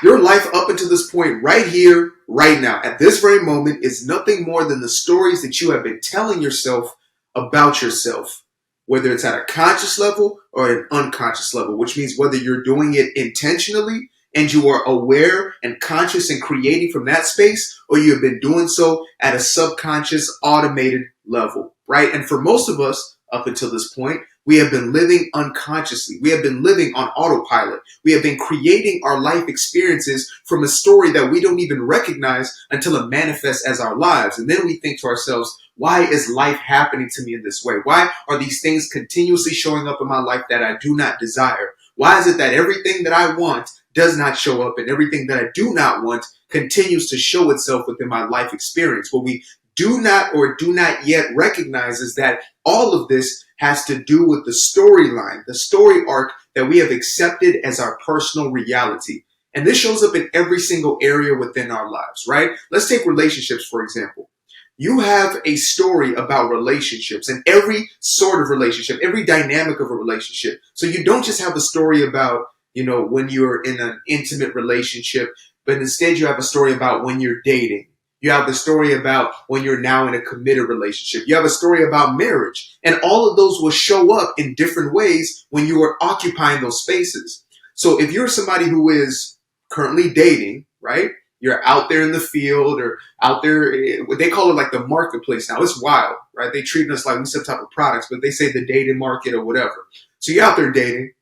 Your life up until this point, right here, right now, at this very moment, is nothing more than the stories that you have been telling yourself about yourself, whether it's at a conscious level or an unconscious level, which means whether you're doing it intentionally and you are aware and conscious and creating from that space, or you have been doing so at a subconscious, automated level, right? And for most of us, up until this point, we have been living unconsciously. We have been living on autopilot. We have been creating our life experiences from a story that we don't even recognize until it manifests as our lives. And then we think to ourselves, why is life happening to me in this way? Why are these things continuously showing up in my life that I do not desire? Why is it that everything that I want does not show up and everything that I do not want continues to show itself within my life experience? What we do not or do not yet recognize is that all of this has to do with the storyline, the story arc that we have accepted as our personal reality. And this shows up in every single area within our lives, right? Let's take relationships, for example. You have a story about relationships and every sort of relationship, every dynamic of a relationship. So you don't just have a story about, when you're in an intimate relationship, but instead you have a story about when you're dating. You have the story about when you're now in a committed relationship. You have a story about marriage. And all of those will show up in different ways when you are occupying those spaces. So if you're somebody who is currently dating, right? You're out there in the field or out there, they call it like the marketplace now. It's wild, right? They treat us like we some type of products, but they say the dating market or whatever. So you're out there dating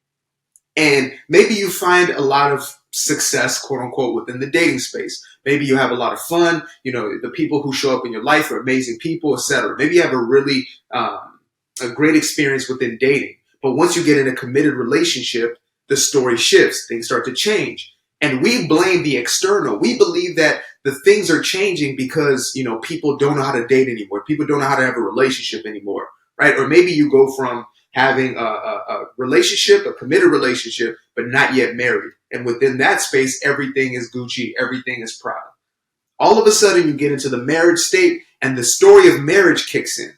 and maybe you find a lot of success, quote unquote, within the dating space. Maybe you have a lot of fun. The people who show up in your life are amazing people, etc. Maybe you have a great experience within dating. But once you get in a committed relationship, the story shifts. Things start to change. And we blame the external. We believe that the things are changing because, people don't know how to date anymore. People don't know how to have a relationship anymore, right? Or maybe you go from having a relationship, a committed relationship, but not yet married. And within that space, everything is Gucci, everything is Prada. All of a sudden, you get into the marriage state and the story of marriage kicks in,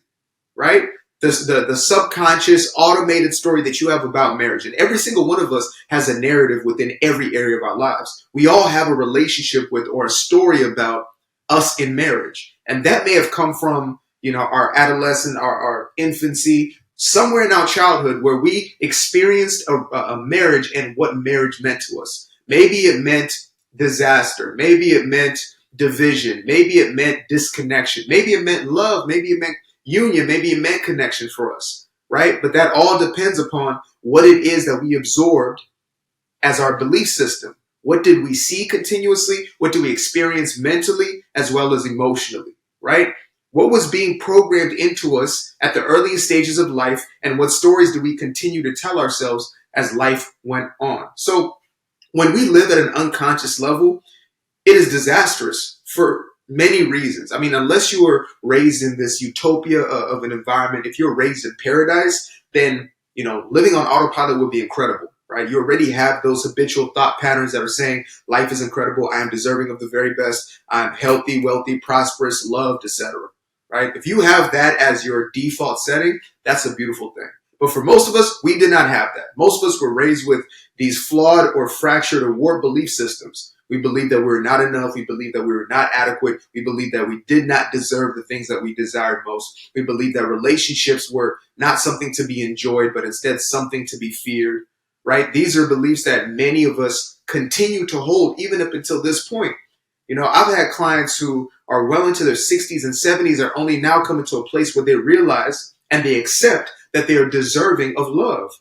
right? The subconscious automated story that you have about marriage. And every single one of us has a narrative within every area of our lives. We all have a relationship with or a story about us in marriage. And that may have come from, our adolescent, our infancy, somewhere in our childhood where we experienced a marriage and what marriage meant to us. Maybe it meant disaster. Maybe it meant division. Maybe it meant disconnection. Maybe it meant love. Maybe it meant union. Maybe it meant connection for us, right? But that all depends upon what it is that we absorbed as our belief system. What did we see continuously? What do we experience mentally as well as emotionally, right? What was being programmed into us at the earliest stages of life, and what stories do we continue to tell ourselves as life went on? So when we live at an unconscious level, it is disastrous for many reasons. I mean, unless you were raised in this utopia of an environment, if you're raised in paradise, then, living on autopilot would be incredible, right? You already have those habitual thought patterns that are saying life is incredible. I am deserving of the very best. I'm healthy, wealthy, prosperous, loved, etc. Right? If you have that as your default setting, that's a beautiful thing. But for most of us, we did not have that. Most of us were raised with these flawed or fractured or warped belief systems. We believed that we were not enough. We believed that we were not adequate. We believed that we did not deserve the things that we desired most. We believed that relationships were not something to be enjoyed, but instead something to be feared, right? These are beliefs that many of us continue to hold even up until this point. I've had clients who are well into their 60s and 70s are only now coming to a place where they realize and they accept that they are deserving of love,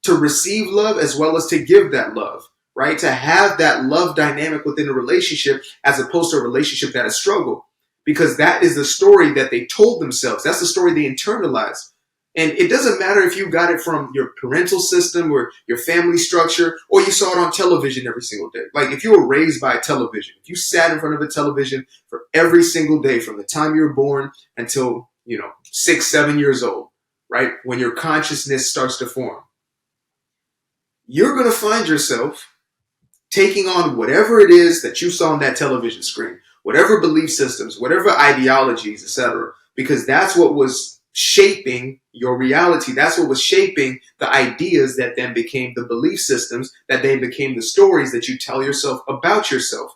to receive love as well as to give that love, right? To have that love dynamic within a relationship as opposed to a relationship that is struggle, because that is the story that they told themselves. That's the story they internalized. And it doesn't matter if you got it from your parental system or your family structure, or you saw it on television every single day. Like if you were raised by a television, if you sat in front of a television for every single day from the time you were born until, 6, 7 years old, right? When your consciousness starts to form, you're going to find yourself taking on whatever it is that you saw on that television screen, whatever belief systems, whatever ideologies, etc., because that's what was shaping your reality. That's what was shaping the ideas that then became the belief systems, that then became the stories that you tell yourself about yourself.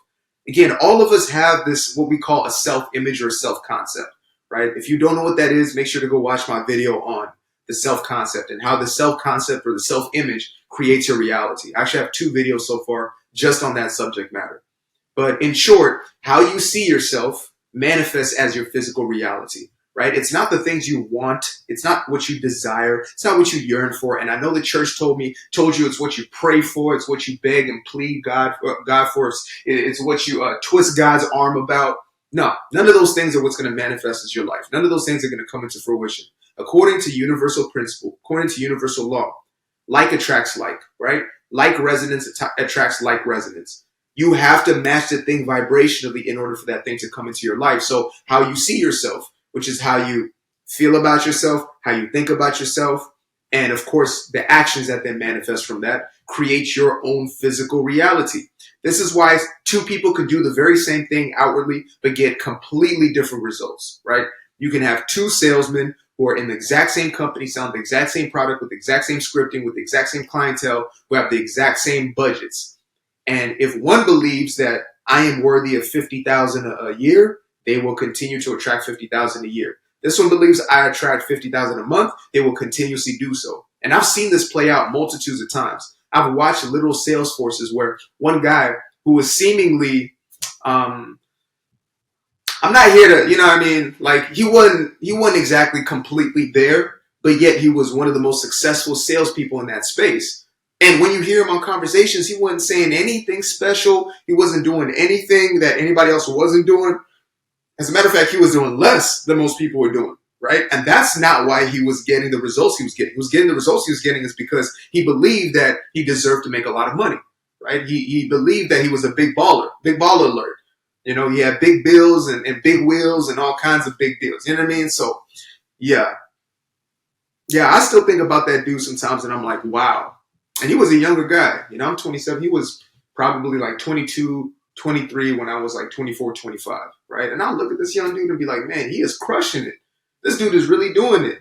Again, all of us have this, what we call a self-image or self-concept, right? If you don't know what that is, make sure to go watch my video on the self-concept and how the self-concept or the self-image creates your reality. I actually have 2 videos so far just on that subject matter. But in short, how you see yourself manifests as your physical reality, right? It's not the things you want. It's not what you desire. It's not what you yearn for. And I know the church told you it's what you pray for. It's what you beg and plead God for. It's what you twist God's arm about. No, none of those things are what's going to manifest as your life. None of those things are going to come into fruition. According to universal principle, according to universal law, like attracts like, right? Like resonance attracts like resonance. You have to match the thing vibrationally in order for that thing to come into your life. So how you see yourself, which is how you feel about yourself, how you think about yourself, and of course, the actions that then manifest from that create your own physical reality. This is why 2 people can do the very same thing outwardly, but get completely different results, right? You can have 2 salesmen who are in the exact same company, selling the exact same product with the exact same scripting, with the exact same clientele, who have the exact same budgets. And if one believes that I am worthy of $50,000 a year, they will continue to attract $50,000 a year. This one believes I attract $50,000 a month, they will continuously do so. And I've seen this play out multitudes of times. I've watched literal sales forces where one guy who was seemingly, I'm not here to, you know what I mean? Like he wasn't exactly completely there, but yet he was one of the most successful salespeople in that space. And when you hear him on conversations, he wasn't saying anything special. He wasn't doing anything that anybody else wasn't doing. As a matter of fact, he was doing less than most people were doing, right? And that's not why he was getting the results he was getting. He was getting the results he was getting is because he believed that he deserved to make a lot of money, right? He believed that he was a big baller alert. You know, he had big bills and big wheels and all kinds of big deals. You know what I mean? So, yeah. Yeah, I still think about that dude sometimes and I'm like, wow. And he was a younger guy. You know, I'm 27. He was probably like 22, 23 when I was like 24, 25, right? And I'll look at this young dude and be like, man, he is crushing it. This dude is really doing it.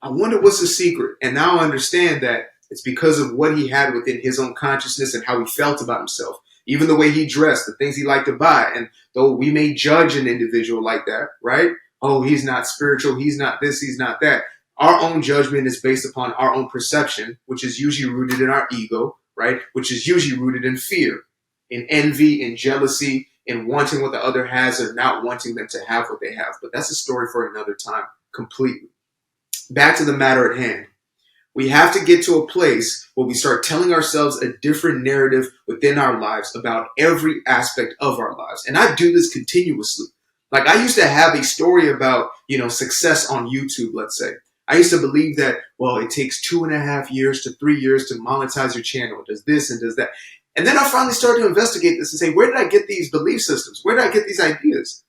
I wonder what's the secret. And now I understand that it's because of what he had within his own consciousness and how he felt about himself. Even the way he dressed, the things he liked to buy. And though we may judge an individual like that, right? Oh, he's not spiritual. He's not this. He's not that. Our own judgment is based upon our own perception, which is usually rooted in our ego, right? Which is usually rooted in fear, in envy, in jealousy, in wanting what the other has or not wanting them to have what they have. But that's a story for another time completely. Back to the matter at hand. We have to get to a place where we start telling ourselves a different narrative within our lives about every aspect of our lives. And I do this continuously. Like I used to have a story about, success on YouTube, let's say. I used to believe that, well, it takes 2.5 years to 3 years to monetize your channel. It does this and does that. And then I finally started to investigate this and say, where did I get these belief systems? Where did I get these ideas?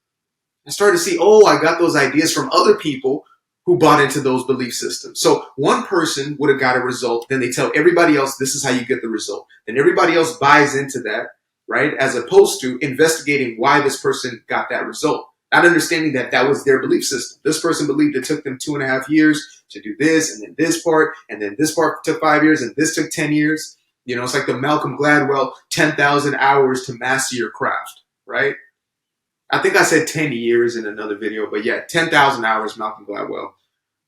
I started to see, I got those ideas from other people who bought into those belief systems. So one person would have got a result. Then they tell everybody else, this is how you get the result. Then everybody else buys into that, right? As opposed to investigating why this person got that result. Not understanding that that was their belief system. This person believed it took them 2.5 years to do this, and then this part, and then this part took 5 years, and this took 10 years. It's like the Malcolm Gladwell 10,000 hours to master your craft, right? I think I said 10 years in another video, but yeah, 10,000 hours, Malcolm Gladwell,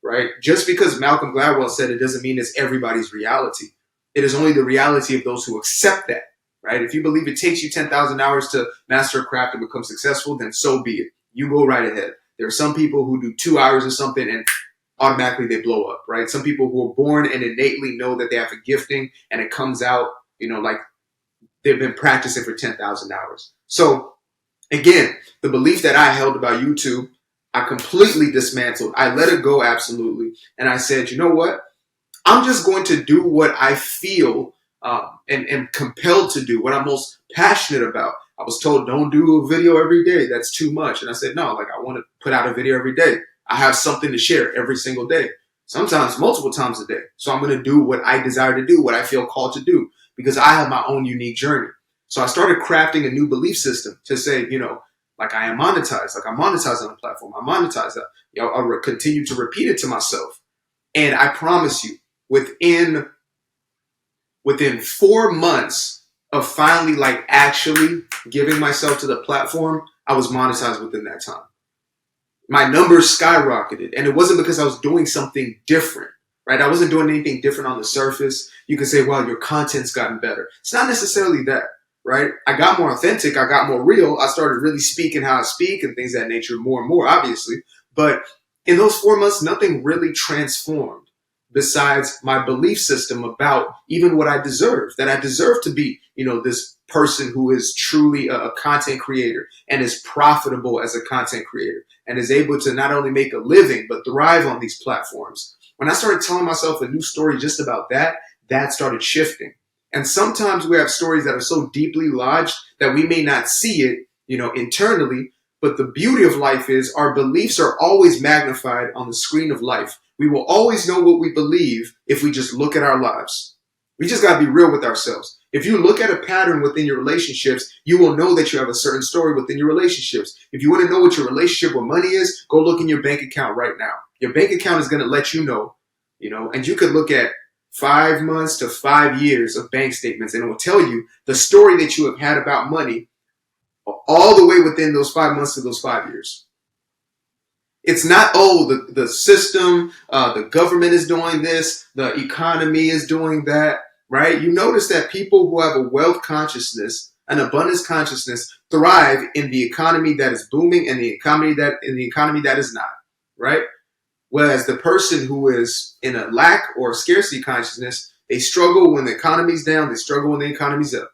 right? Just because Malcolm Gladwell said it doesn't mean it's everybody's reality. It is only the reality of those who accept that, right? If you believe it takes you 10,000 hours to master a craft and become successful, then so be it. You go right ahead. There are some people who do 2 hours of something and automatically they blow up, right? Some people who are born and innately know that they have a gifting and it comes out, like they've been practicing for 10,000 hours. So again, the belief that I held about YouTube, I completely dismantled. I let it go absolutely. And I said, you know what? I'm just going to do what I feel and am compelled to do, what I'm most passionate about. I was told, don't do a video every day. That's too much. And I said, no, I want to put out a video every day. I have something to share every single day, sometimes multiple times a day. So I'm going to do what I desire to do, what I feel called to do, because I have my own unique journey. So I started crafting a new belief system to say, like I am monetized, like I monetize on the platform. I monetize that. I'll continue to repeat it to myself. And I promise you, within 4 months of finally like actually giving myself to the platform, I was monetized within that time. My numbers skyrocketed. And it wasn't because I was doing something different, right? I wasn't doing anything different on the surface. You could say, well, your content's gotten better. It's not necessarily that, right? I got more authentic. I got more real. I started really speaking how I speak and things of that nature more and more, obviously. But in those 4 months, nothing really transformed besides my belief system about even what I deserve, that I deserve to be, this person who is truly a content creator and is profitable as a content creator and is able to not only make a living, but thrive on these platforms. When I started telling myself a new story just about that, that started shifting. And sometimes we have stories that are so deeply lodged that we may not see it, internally. But the beauty of life is our beliefs are always magnified on the screen of life. We will always know what we believe if we just look at our lives. We just got to be real with ourselves. If you look at a pattern within your relationships, you will know that you have a certain story within your relationships. If you want to know what your relationship with money is, go look in your bank account right now. Your bank account is going to let you know, and you could look at 5 months to 5 years of bank statements and it will tell you the story that you have had about money all the way within those 5 months to those 5 years. It's not, the system, the government is doing this, the economy is doing that, right? You notice that people who have a wealth consciousness, an abundance consciousness, thrive in the economy that is booming and the economy that is not, right? Whereas the person who is in a lack or scarcity consciousness, they struggle when the economy's down, they struggle when the economy's up.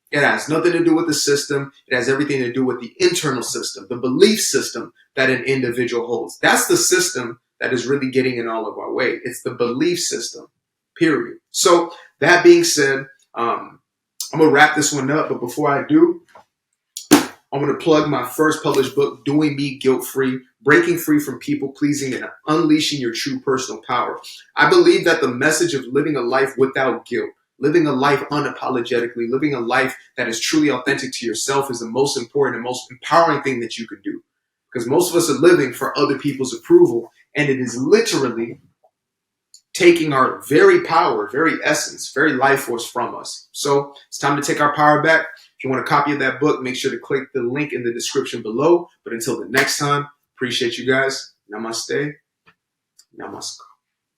It has nothing to do with the system. It has everything to do with the internal system, the belief system that an individual holds. That's the system that is really getting in all of our way. It's the belief system, period. So that being said, I'm going to wrap this one up. But before I do, I'm going to plug my first published book, Doing Me Guilt-Free, Breaking Free from People Pleasing and Unleashing Your True Personal Power. I believe that the message of living a life without guilt, living a life unapologetically, living a life that is truly authentic to yourself is the most important and most empowering thing that you could do. Because most of us are living for other people's approval, and it is literally taking our very power, very essence, very life force from us. So it's time to take our power back. If you want a copy of that book, make sure to click the link in the description below. But until the next time, appreciate you guys. Namaste. Namaskar.